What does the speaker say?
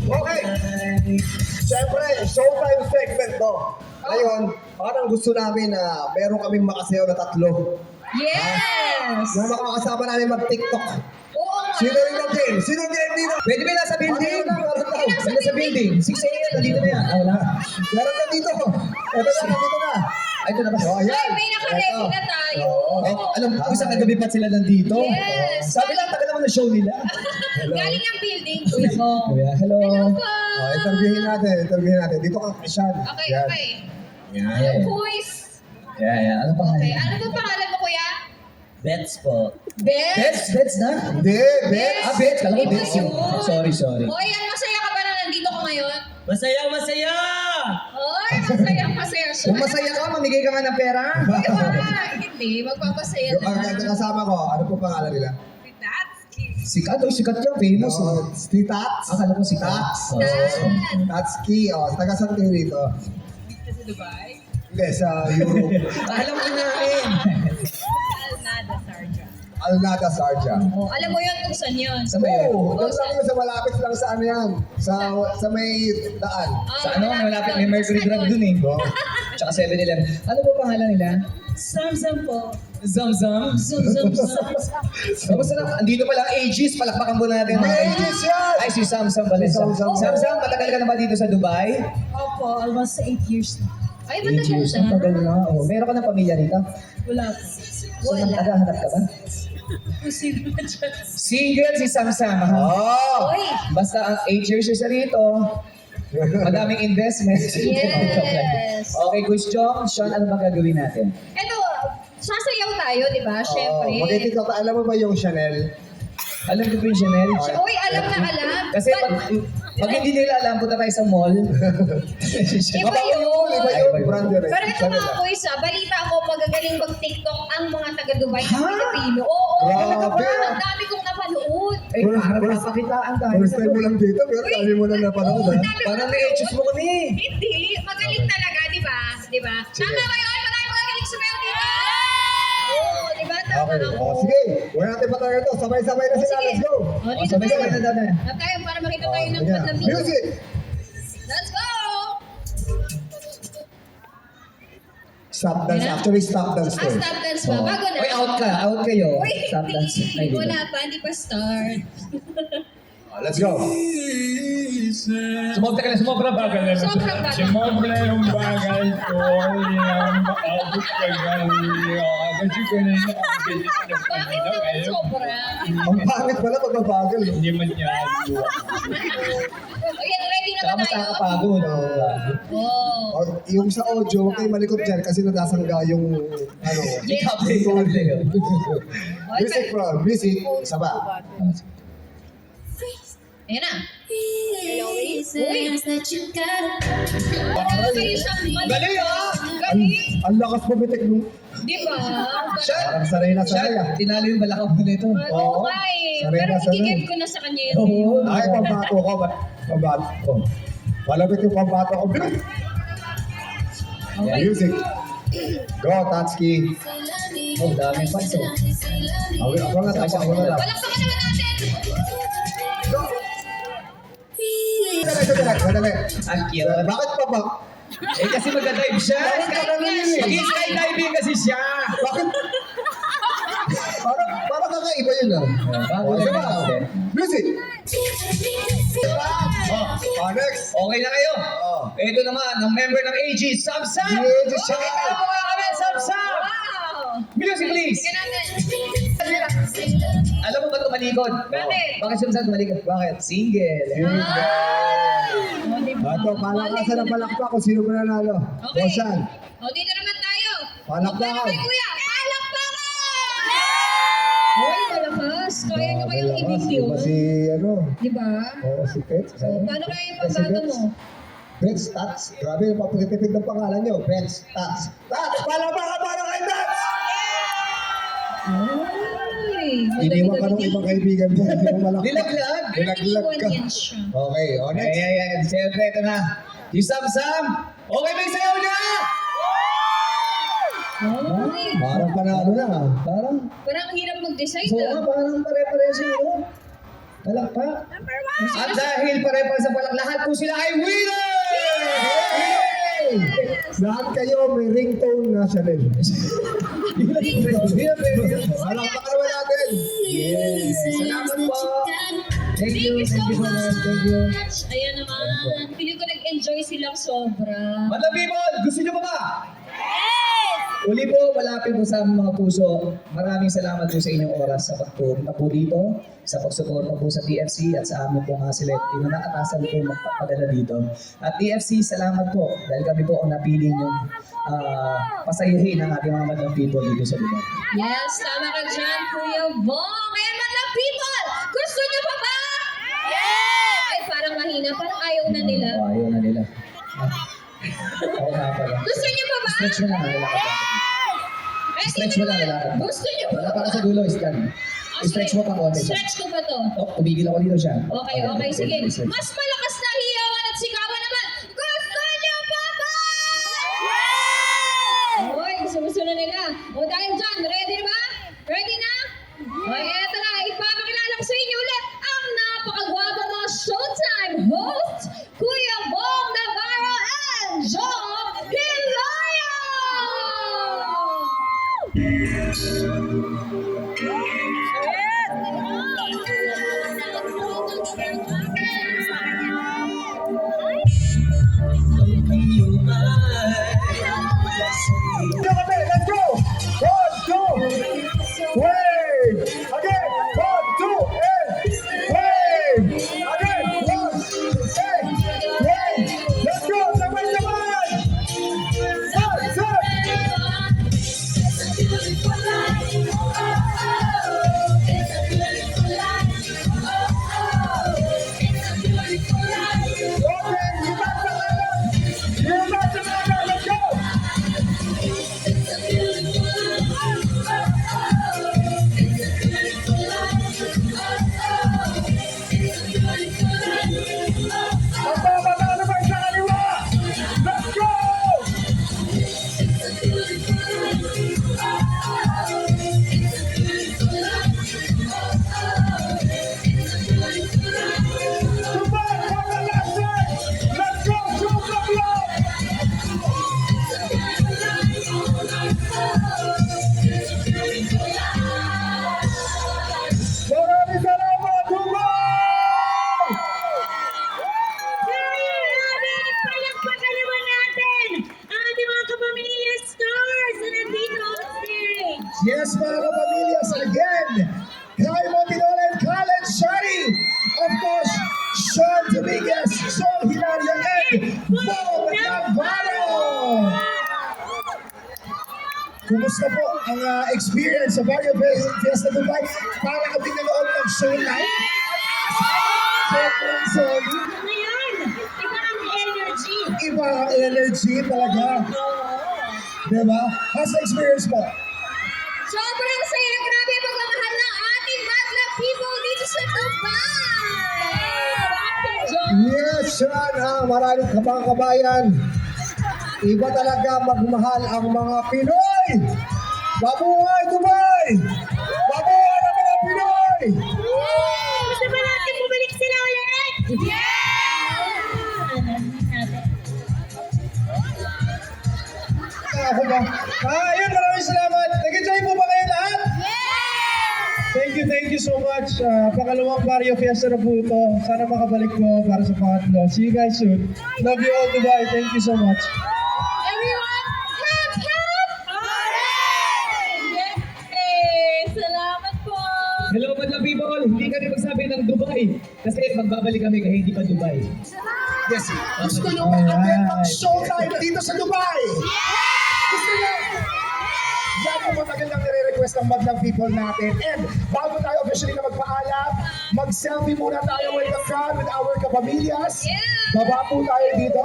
Okay. Siyempre, showtime segment to. Ngayon, parang gusto namin na meron kaming makasayaw na tatlo. Yes! Na makakasama namin mag-TikTok. Oo nga. Sino yung nag-game? Sino yung game dito? Pwede ba nasa building? Meron Nasa building. 6 a.m. Nandito na yan. Ah, wala. na dito. Ito na, nandito na. Ay, ito na ba? Oh, Ay, ayan. may nakaready na tayo. Alam ko, isang kagabi pa sila nandito. Yes. Sabi lang, tagal naman ng show nila. Galing ang building, kuya mo. Kuya, hello. Hello po. Interviewin natin. Dito ka, Christian. Okay, Yan. okay. Yan. Quiz. Yan. Ano pa? Okay, ano ba pangalan mo, kuya? Bets po. Beth? Bets na? Hindi, Bet. Ah, Bets. Kala ko Iba Bets yun. yun. Sorry. O, ayan, masaya ka ba na nandito ko ngayon? Masaya! Oy, masaya siya. Kung masaya ka, mamigay ka nga ng pera. Hindi, magpapasaya Yung ang kasama ko, ano po pangalan nila? Sikat yan. Famous. Oh, si Tats. Akala ko sikat. Tats. Oh. Tatski. Oh, taga saan kayo rito? Sa Dubai? Hindi, sa Europe. Alam ko namin. Alnada, Sarja. Alnada, Sarja. Oh, alam mo yun kung saan yun? Sa may, Oo, doon lang yun sa malapit lang sa ano yan. Sa may daan. sa ano, malapit may Mercury Drug dun eh. Oh. Tsaka 7-Eleven. Ano po pangalan nila? Zamzam po. Zamzam. Zamzam. Kamusta na? Andito pala ang Aegis. Palakpakan po natin. May Aegis yan! Ay, si Samsam pala. Si Samsam. Samsam, matagal ka na ba dito sa Dubai? Opo, almost 8 years na. Ay, 8 matagal years. na. Ang tagal na. Oh, meron ka ng pamilya rito? Wala po. So, naghahanap ka ba? Kung sino na dyan. Single si Samsam. Ha? Oh! Uy! Basta ang 8 years siya rito. Madaming investment. Yes! Okay, Coach Jong, Sean, ano ba gagawin natin? Eto, sasayaw tayo, di ba? Siyempre. Mag-TikTok ka. Alam mo ba yung Chanel? Alam ko po yung Chanel. Uy, alam na alam. Kasi pag hindi nila alam, punta tayo sa mall. Iba yun. Iba yun. Brand yun eh. Pero ito Chanel mga ah. boys, balita ko magagaling mag-TikTok ang mga taga-Dubai na Ha? Pilipino. Oo, Grabe. ang dami kong napanood. Ay, para papakitaan tayo. First time mo lang dito, pero dami mo na napanood Oo, ha. dami ko Parang napanood. na-etchos mo kami. Hindi, magaling talaga, di ba? Di ba? Sige. Tama kayo, ay marami magaling sumayaw dito. Oo, di ba? Tama Okay. ako. Oh, sige. Wala natin pa tayo ito. Sabay-sabay na sila. Sige. Let's go. O, dito Sabay-sabay tayo. na daw na. Tap tayo para makita tayo ng Ayan. ng video. Music! Let's go! Stop dance. Ayan. Actually, stop dance to. Stop dance ba? Bago na. Oy, out kayo. Uy, Stop dance. Ay, hindi. di ba? Wala pa, hindi pa start. Let's go. Sumobra bagal na. Sobrang bago. Sumobra yung bagal ko. Yung maabot ka ganyan. Kasi ko na yung bilis na Bakit kanina. naman Ayaw. sobra? Ang pangit pala pag mabagal. no? Hindi man niya alam. Ayan, ready na Saka ba mas tayo? nakakapagod. Oh. Or, yung sa audio, huwag kayo malikot dyan kasi nadasangga yung ano. Music bro. Music. Isa ba? Ayan na. Uy. Galing ah! Galing! Ang lakas mo bitik nung. Di ba? Parang sanay na sanay ah. Tinalo yung balakang mo nito. Oo nga eh. Sanay Pero na, sanay. igigib ko na sa kanya yun. Oo. Ay, pambato ko. Pambato ko. Malapit yung pambato ko. Okay. Music. Go, Tatsuki. Oh, daming fans oh. Ako nga, ako na lang. Palakpakan naman natin! Madali. Ang cute. Bakit pa ba? Eh kasi magdadive siya. Mag-skydiving kasi siya. Bakit? Parang kakaiba yun ah. Bago Oh, na isa yun. pa. Music. Oh, Next. okay na kayo. Oh. Ito naman, ang member ng AG, Samsam! AG, Sam. Pakita mo nga kami, Samsam! Wow! Music please! Tingnan natin. Alam mo ba tumalikod? Bakit? Bakit Samsam tumalikod? Bakit? Single. Oh, di ba? Ito, palakasan ng palakpak kung sino mananalo. Okay. Bosan. O, dito naman tayo. Palakpakan. Paano kayo, kuya? Palakpakan! Hoy, malakas. Kaya nyo kayong i-video. Iba si, ano, Di ba? si Pets. O, paano kaya yung pambato mo? Pets Tats. Grabe, yung papagtipid ng pangalan nyo. Pets Tats. Tats, palakpakan para kay Tats! Ay, Iniwan ka ng ibang kaibigan mo. Hindi mo malakpak. Nilaglag. Nilaglag ka. Yan siya. Okay, o next. Ayan. Siyempre, ito na. Si Samsam! Okay ba yung sayaw niya? Ay, Parang panalo na. Parang, parang hirap mag-decide so ah. parang pare-pare siya. Palakpak. At dahil pare-pare sa palak, lahat po sila ay winner! Lahat kayo may ringtone na Chanel. Palakpakan naman natin. Yes. Salamat po. Thank you so Thank you. much. Ayan naman. Feeling ko nag-enjoy silang sobra. Madam people, gusto nyo pa ba? Uli po, malapit po sa aming mga puso. Maraming salamat po sa inyong oras sa pagpunta po dito, sa pagsuporta po sa TFC at sa amin po mga selective na nakatasan po magpapadala dito. At TFC, salamat po dahil kami po ang napili nyong pasayahin ang ating mga madam people dito sa lugar. Yes, tama ka dyan, Kuya Bong. Ayan, mga people, gusto niyo pa ba? Yes! Ay, parang mahina, parang ayaw na nila. Oh, ayaw na nila. Oo nga pala. Gusto niyo pa ba? Stretch mo lang, lalakad lang. Ay, Stretch mo lang, lalakad lang. Gusto niyo pa Wala ba? para sa dulo, iskan. Ah, Stretch sige. mo pa konti. Stretch ko ba to? Oh, tumigil ako dito siya. Okay, okay, sige. Mas malakas na hiyawan at sigawan naman. Gusto niyo pa ba? Hoy, gusto na nila. O dahil dyan, ready na ba? Ready na? O eto na, ipapakilala ko sa inyo ulit ang napakagwapo mga Showtime host, Kuya Bong Navarro and John Hilario! Let's go! 1, 2, wave! Again! 1, 2, and wave! Again! 1, and wave! Let's go! Sabay-sabay! Okay, you got the ladder! You got the ladder! Let's go! Magbababa naman sa kaliwa! Let's go! Subay, pagkalasay! Let's go, Super Club! Maraming salamat, Dubai! Palakpakan naman natin ang ating mga kapamilya stars na nandito on stage. Yes, mga kapamilyas, again, Kai Montinola and Kalen Shari. Of course, Sean Dominguez, Sol Hilario, and Bong Navarro. Kumusta po ang experience sa Barrio Fiesta Dubai? Para kami nanood ng show live. Sobrang solid. Ngayon, iba ang energy. Iba ang energy talaga. Diba? How's the experience po? Sobrang saya, grabe ang pagmamahal ng ating Madla people dito sa Dubai! Yes, Sean, maraming kabayan. Iba talaga magmahal ang mga Pinoy. Mabuhay Dubai! Mabuhay ang mga Pinoy! Gusto ba natin bumalik sila ulit? Ako ba? Ayun, maraming salamat. Nag-enjoy po ba kayo lahat? Thank you so much. Pangalawang Barrio Fiesta na po ito. Sana makabalik po para sa pangatlo. See you guys soon. Love you all, Dubai. Thank you so much. Everyone, hap, hap! Yes! Salamat po! Hello, madam people. Hindi kami magsabi ng Dubai. Kasi magbabalik kami kahit hindi pa Dubai. Yes, gusto nyo mag-attend ng showtime dito sa Dubai? Gusto nyo? Yan po matagal nang nire-request ng Madlang people natin. And bago tayo officially na magpaalam, mag-selfie muna tayo with the crowd, with our kapamilyas. Yeah. Baba po tayo dito.